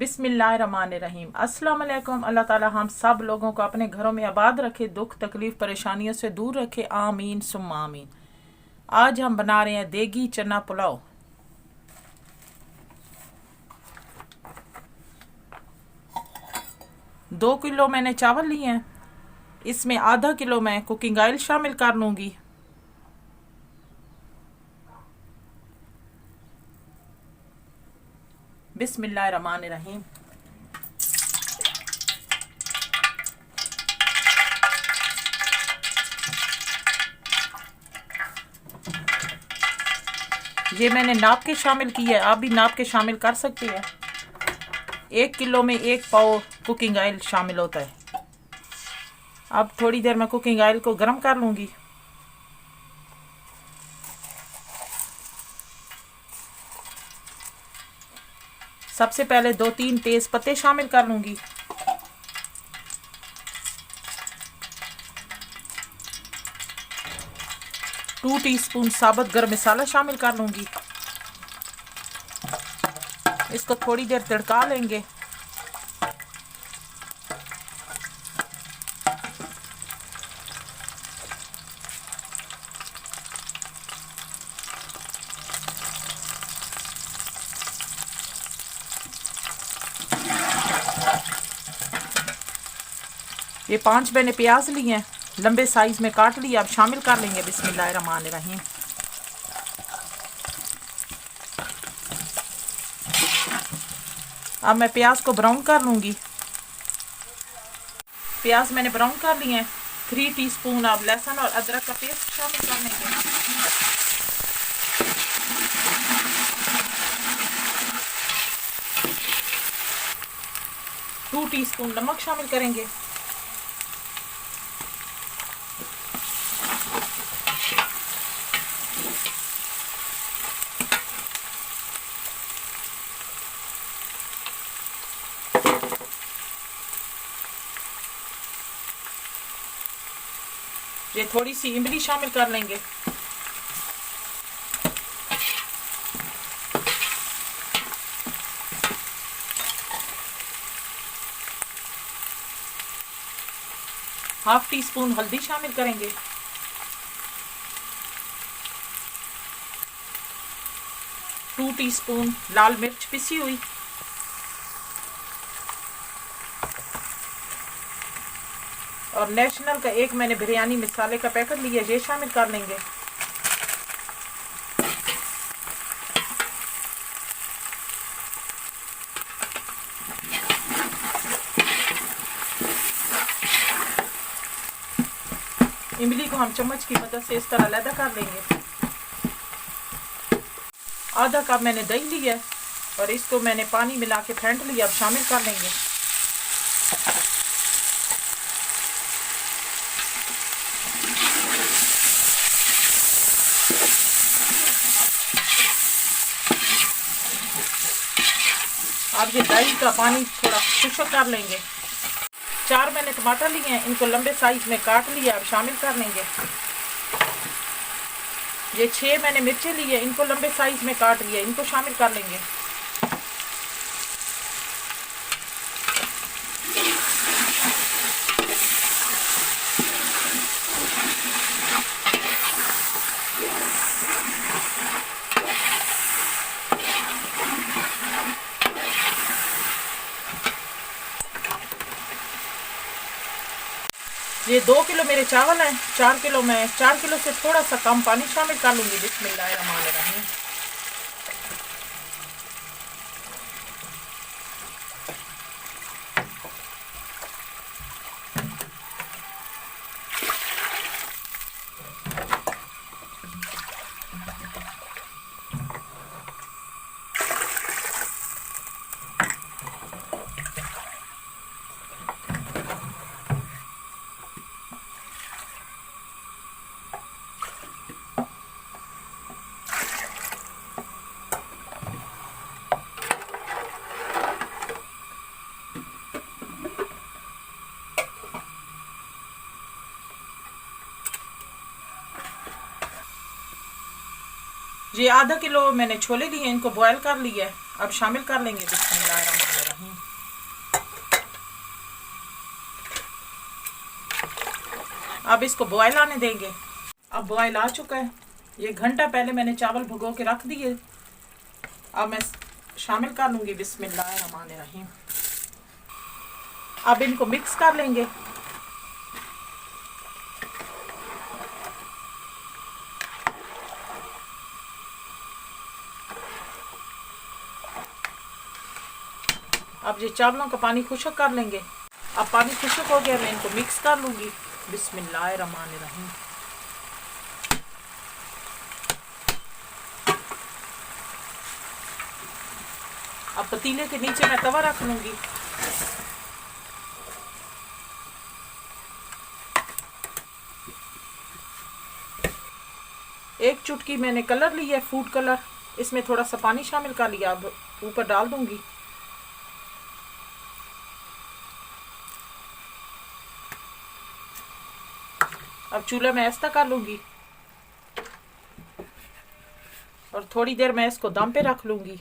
बिस्मिल्लाहिर्रहमानिर्रहीम। अस्सलाम वालेकुम। अल्लाह ताला हम सब लोगों को अपने घरों में आबाद रखे, दुख तकलीफ परेशानियों से दूर रखे, आमीन सुम्मा आमीन। आज हम बना रहे हैं देगी चना पुलाव। दो किलो मैंने चावल लिए हैं। इसमें आधा किलो मैं कुकिंग ऑयल शामिल कर लूँगी। बिस्मिल्लाहिर्रहमानिर्रहीम। ये मैंने नाप के शामिल की है, आप भी नाप के शामिल कर सकते हैं। 1 किलो में 1 पाव कुकिंग ऑयल शामिल होता है। अब थोड़ी देर मैं कुकिंग ऑयल को गर्म कर लूँगी। सबसे पहले 2-3 तेज पत्ते शामिल कर लूँगी। टू टीस्पून साबुत गरम मसाला शामिल कर लूँगी। इसको थोड़ी देर तड़का लेंगे। ये 5 मैंने प्याज लिए हैं, लंबे साइज में काट लिया। अब शामिल कर लेंगे। बिस्मिल्लाहिर्रहमानिर्रहीम। अब मैं प्याज को ब्राउन कर लूँगी। प्याज मैंने ब्राउन कर लिए हैं। 3 टीस्पून अब लहसुन और अदरक का पेस्ट शामिल कर लेंगे। 2 टीस्पून नमक शामिल करेंगे। ये थोड़ी सी इमली शामिल कर लेंगे। हाफ टी स्पून हल्दी शामिल करेंगे। 2 टीस्पून लाल मिर्च पिसी हुई। और नेशनल का एक मैंने बिरयानी मसाले का पैकेट लिया, ये शामिल कर लेंगे। इमली को हम चम्मच की मदद से इस तरह अलग कर लेंगे। आधा कप मैंने दही लिया है और इसको मैंने पानी मिला के फेंट लिया। अब शामिल कर लेंगे। अब ये दही का पानी थोड़ा खुश्क कर लेंगे। 4 मैंने टमाटर लिए हैं, इनको लंबे साइज में काट लिया। अब शामिल कर लेंगे। ये 6 मैंने मिर्चें ली है, इनको लंबे साइज में काट लिया, इनको शामिल कर लेंगे। ये 2 किलो मेरे चावल हैं। 4 किलो में 4 किलो से थोड़ा सा कम पानी शामिल कर लूँगी। बिस्मिल्लाहिर्रहमानिर्रहीम। ये आधा किलो मैंने छोले लिए, इनको बॉयल कर लिया है। अब शामिल कर लेंगे। बिस्मिल्लाहिर्रहमानिर्रहीम। अब इसको बॉयल आने देंगे। अब बॉयल आ चुका है। ये घंटा पहले मैंने चावल भिगो के रख दिए। अब मैं शामिल कर लूँगी। बिस्मिल्लाहिर्रहमानिर्रहीम। अब इनको मिक्स कर लेंगे। अब ये चावलों का पानी खुश्क कर लेंगे। अब पानी खुश्क हो गया, मैं इनको मिक्स कर लूँगी। बिस्मिल्लाहिर्रहमानिर्रहीम। अब पतीले के नीचे मैं तवा रख लूँगी। एक चुटकी मैंने कलर लिया है, फूड कलर। इसमें थोड़ा सा पानी शामिल कर लिया। अब ऊपर डाल दूँगी। अब चूल्हा में ऐसा कर लूँगी और थोड़ी देर मैं इसको दम पे रख लूँगी।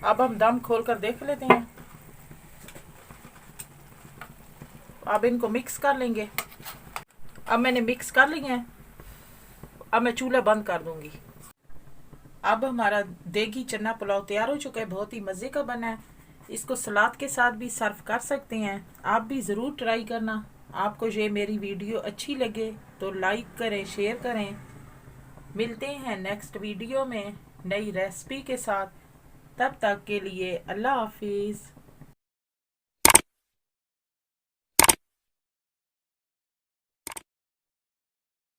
अब हम दम खोल कर देख लेते हैं। अब इनको मिक्स कर लेंगे। अब मैंने मिक्स कर लिया है। अब मैं चूल्हा बंद कर दूँगी। अब हमारा देगी चना पुलाव तैयार हो चुका है। बहुत ही मज़े का बना है। इसको सलाद के साथ भी सर्व कर सकते हैं। आप भी ज़रूर ट्राई करना। आपको ये मेरी वीडियो अच्छी लगे तो लाइक करें, शेयर करें। मिलते हैं नेक्स्ट वीडियो में नई रेसिपी के साथ। तब तक के लिए अल्लाह हाफिज़।